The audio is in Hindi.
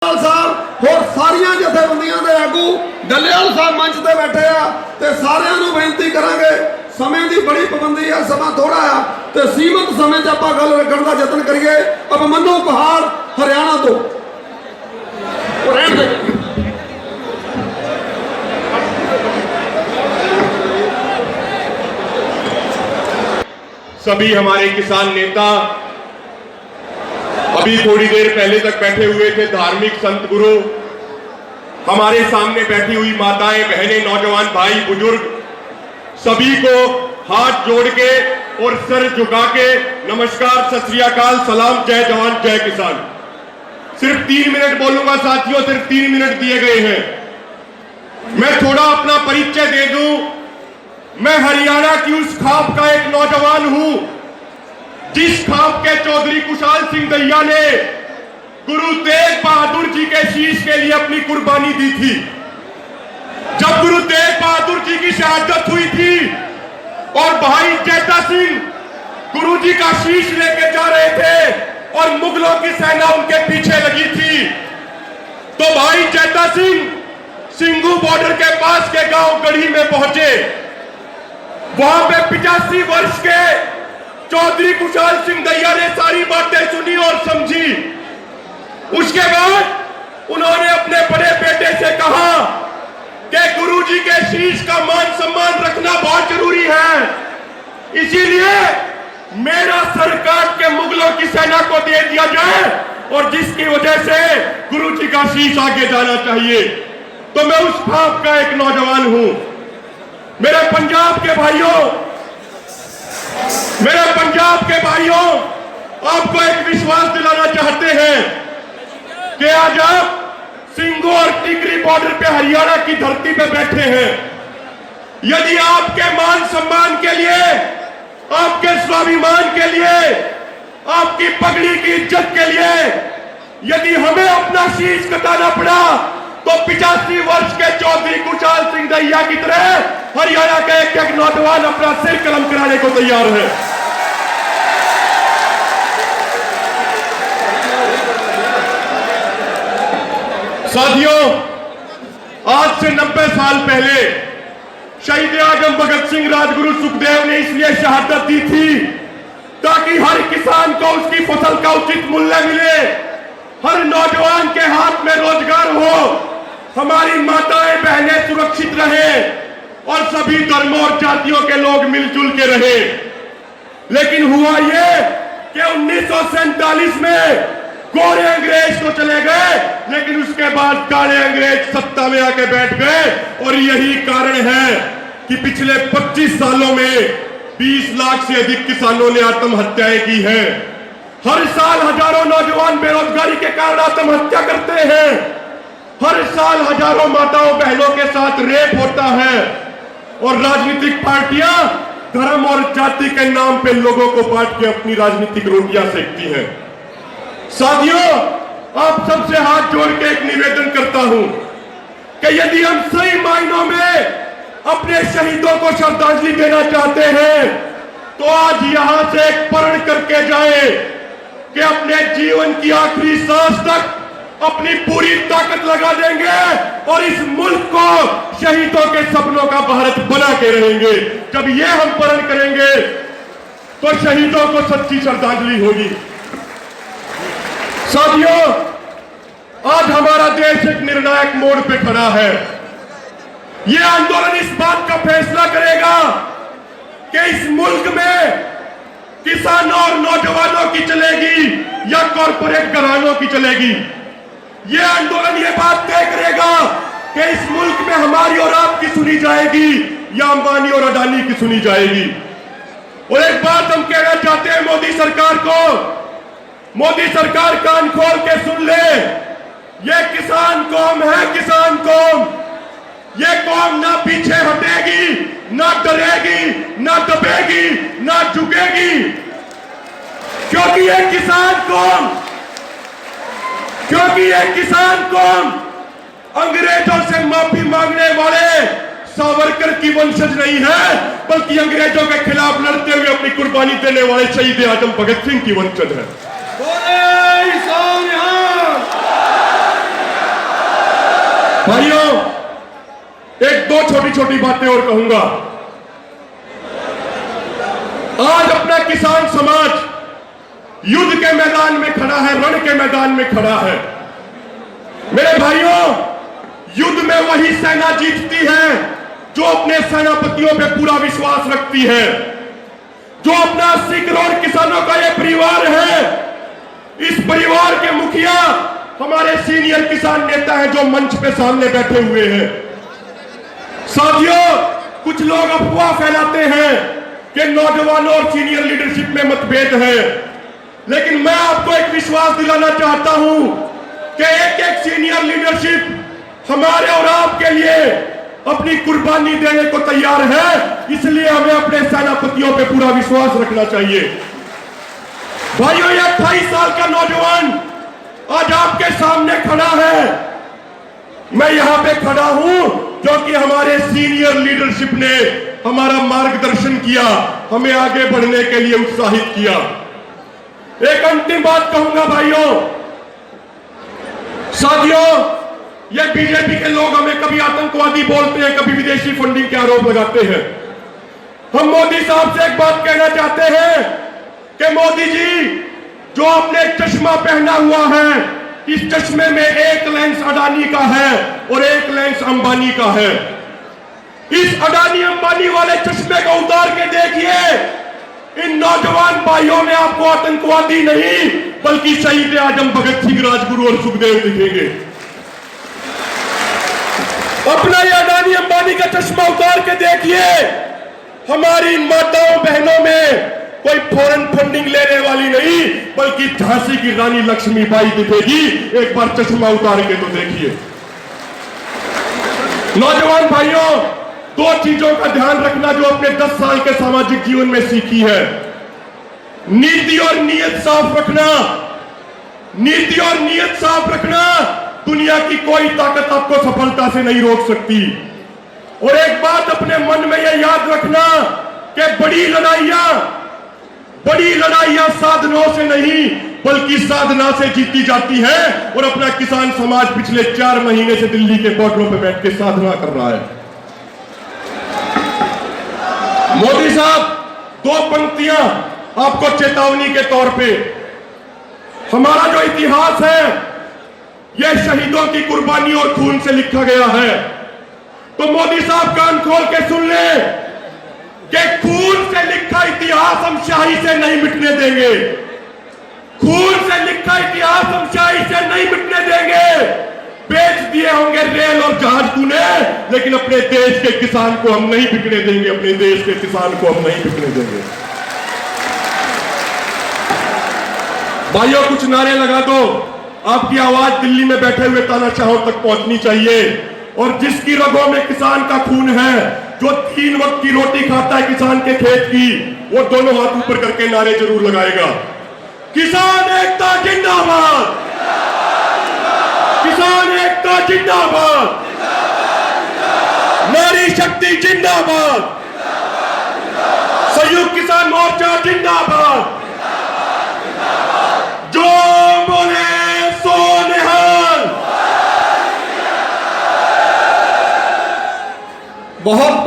साहब और सारिया जथेबंदियों के आगू डलियाल साहब मंच पर बैठे आ ते सारिਆਂ ਨੂੰ बेनती करांगे समय की बड़ी पाबंदी है, समा थोड़ा है तो सीमित समय च आपां गल रखण दा यतन करिए। अभिमन्यु पहाड़ हरियाणा तो सभी हमारे किसान नेता अभी थोड़ी देर पहले तक बैठे हुए थे, धार्मिक संत गुरु, हमारे सामने बैठी हुई माताएं, बहनें, नौजवान भाई, बुजुर्ग, सभी को हाथ जोड़ के और सर झुका के नमस्कार, सत श्री अकाल, सलाम, जय जवान जय किसान। सिर्फ 3 मिनट बोलूंगा साथियों, सिर्फ 3 मिनट दिए गए हैं। मैं थोड़ा अपना परिचय दे दूं। मैं हरियाणा की उस खाप का एक नौजवान हूं जिस खाप के चौधरी कुशाल सिंह दहिया ने गुरु तेग बहादुर जी के शीश के लिए अपनी कुर्बानी दी थी। जब गुरु तेग बहादुर जी की शहादत हुई थी और भाई चेता सिंह गुरु जी का शीश लेके जा रहे थे और मुगलों की सेना उनके पीछे लगी थी, तो भाई चेता सिंह सिंघू बॉर्डर के पास के गांव गढ़ी में पहुंचे। वहां पे 85 वर्ष के चौधरी कुशाल सिंह दहिया ने सारी बातें सुनी और समझी। उसके बाद उन्होंने अपने बड़े बेटे से कहा कि गुरुजी के शीश का मान सम्मान रखना बहुत जरूरी है, इसीलिए मेरा सर काट के मुगलों की सेना को दे दिया जाए और जिसकी वजह से गुरुजी का शीश आगे जाना चाहिए। तो मैं उस खाप का एक नौजवान हूं। मेरे पंजाब के भाइयों, आपको एक विश्वास दिलाना चाहते हैं कि आज आप सिंघू और टिकरी बॉर्डर पे हरियाणा की धरती पे बैठे हैं। यदि आपके मान सम्मान के लिए, आपके स्वाभिमान के लिए, आपकी पगड़ी की इज्जत के लिए यदि हमें अपना शीश कटाना पड़ा तो 85 वर्ष के चौधरी कुशाल सिंह दहिया की तरह हरियाणा का एक एक नौजवान अपना सिर कलम कराने को तैयार है। साथियों, आज से 90 साल पहले शहीद आजम भगत सिंह, राजगुरु सुखदेव ने इसलिए शहादत दी थी ताकि हर किसान को उसकी फसल का उचित मूल्य मिले, हर नौजवान के हाथ में रोजगार हो, हमारी माताएं बहनें सुरक्षित रहे और सभी धर्मों और जातियों के लोग मिलजुल के रहे। लेकिन हुआ यह कि 1947 में गोरे अंग्रेज तो चले गए, लेकिन उसके बाद काले अंग्रेज सत्ता में आके बैठ गए और यही कारण है कि पिछले 25 सालों में 20 लाख से अधिक किसानों ने आत्महत्याएं की हैं। हर साल हजारों नौजवान बेरोजगारी के कारण आत्महत्या करते हैं। हर साल हजारों माताओं बहनों के साथ रेप होता है और राजनीतिक पार्टियां धर्म और जाति के नाम पे लोगों को बांट के अपनी राजनीतिक रोटियां सेकती हैं। साथियों, आप सबसे हाथ जोड़ के एक निवेदन करता हूं कि यदि हम सही मायनों में अपने शहीदों को श्रद्धांजलि देना चाहते हैं तो आज यहां से एक प्रण करके जाए कि अपने जीवन की आखिरी सांस तक अपनी पूरी ताकत लगा देंगे और इस मुल्क को शहीदों के सपनों का भारत बना के रहेंगे। जब ये हम प्रण करेंगे तो शहीदों को सच्ची श्रद्धांजलि होगी। साथियों, आज हमारा देश एक निर्णायक मोड़ पे खड़ा है। यह आंदोलन इस बात का फैसला करेगा कि इस मुल्क में किसानों और नौजवानों की चलेगी या कॉरपोरेट घरानों की चलेगी। यह आंदोलन यह बात तय करेगा कि इस मुल्क में हमारी और आपकी सुनी जाएगी या अंबानी और अडानी की सुनी जाएगी। और एक बात हम कहना चाहते हैं मोदी सरकार को, मोदी सरकार कान खोल के सुन ले, ये किसान कौम है, किसान कौम। ये कौम ना पीछे हटेगी, ना डरेगी, ना दबेगी, ना झुकेगी, क्योंकि ये किसान कौम अंग्रेजों से माफी मांगने वाले सावरकर की वंशज नहीं है, बल्कि अंग्रेजों के खिलाफ लड़ते हुए अपनी कुर्बानी देने वाले शहीद आजम भगत सिंह की वंशज है। भाइयों, एक दो छोटी छोटी बातें और कहूंगा। आज अपना किसान समाज युद्ध के मैदान में खड़ा है, रण के मैदान में खड़ा है। मेरे भाइयों, युद्ध में वही सेना जीतती है जो अपने सेनापतियों पे पूरा विश्वास रखती है, जो अपना 80 करोड़ किसानों का ये परिवार है। इस परिवार के मुखिया हमारे सीनियर किसान नेता हैं जो मंच पे सामने बैठे हुए हैं। साथियों, कुछ लोग अफवाह फैलाते हैं कि नौजवानों और सीनियर लीडरशिप में मतभेद है, लेकिन मैं आपको एक विश्वास दिलाना चाहता हूं कि एक एक सीनियर लीडरशिप हमारे और आपके लिए अपनी कुर्बानी देने को तैयार है। इसलिए हमें अपने सेनापतियों पे पूरा विश्वास रखना चाहिए। भाइयों, ये 28 साल का नौजवान आज आपके सामने खड़ा है। मैं यहां पे खड़ा हूं क्योंकि हमारे सीनियर लीडरशिप ने हमारा मार्गदर्शन किया, हमें आगे बढ़ने के लिए उत्साहित किया। एक अंतिम बात कहूंगा भाइयों, साथियों, ये बीजेपी के लोग हमें कभी आतंकवादी बोलते हैं, कभी विदेशी फंडिंग के आरोप लगाते हैं। हम मोदी साहब से एक बात कहना चाहते हैं कि मोदी जी, जो आपने चश्मा पहना हुआ है, इस चश्मे में एक लेंस अडानी का है और एक लेंस अंबानी का है। इस अडानी अंबानी वाले चश्मे को उतार के देखिए, इन नौजवान भाइयों में आपको आतंकवादी नहीं बल्कि शहीद आजम भगत सिंह, राजगुरु और सुखदेव दिखेंगे। अपना ये अडानी अंबानी का चश्मा उतार के देखिए, हमारी माताओं बहनों में कोई फॉरेन फंडिंग लेने वाली नहीं बल्कि झांसी की रानी लक्ष्मीबाई दिखेगी। एक बार चश्मा उतार के तो देखिए। नौजवान भाइयों, दो चीजों का ध्यान रखना जो अपने 10 साल के सामाजिक जीवन में सीखी है। नीति और नीयत साफ रखना। नीति और नीयत साफ रखना, दुनिया की कोई ताकत आपको सफलता से नहीं रोक सकती। और एक बात अपने मन में यह याद रखना कि बड़ी लड़ाइयां साधनों से नहीं बल्कि साधना से जीती जाती है। और अपना किसान समाज पिछले 4 महीने से दिल्ली के बॉर्डरों पर बैठ के साधना कर रहा है। मोदी साहब, 2 पंक्तियां आपको चेतावनी के तौर पे। हमारा जो इतिहास है यह शहीदों की कुर्बानी और खून से लिखा गया है। तो मोदी साहब कान खोल के सुन ले कि खून से लिखा इतिहास हम शाही से नहीं मिटने देंगे। खून से लिखा इतिहास हम शाही से नहीं मिटने देंगे। बेच दिए होंगे रेल और जहाज तूने, लेकिन अपने देश के किसान को हम नहीं बिकने देंगे। अपने देश के किसान को हम नहीं बिकने देंगे। भाइयों, कुछ नारे लगा दो। आपकी आवाज दिल्ली में बैठे हुए तानाशाहों तक पहुंचनी चाहिए। और जिसकी रगों में किसान का खून है, जो 3 वक्त की रोटी खाता है किसान के खेत की, वो दोनों हाथ ऊपर करके नारे जरूर लगाएगा। किसान एकता जिंदाबाद, किसान एकता जिंदाबाद, नारी शक्ति जिंदाबाद, संयुक्त किसान मोर्चा जिंदाबाद। जो बोले सो निहाल। बहुत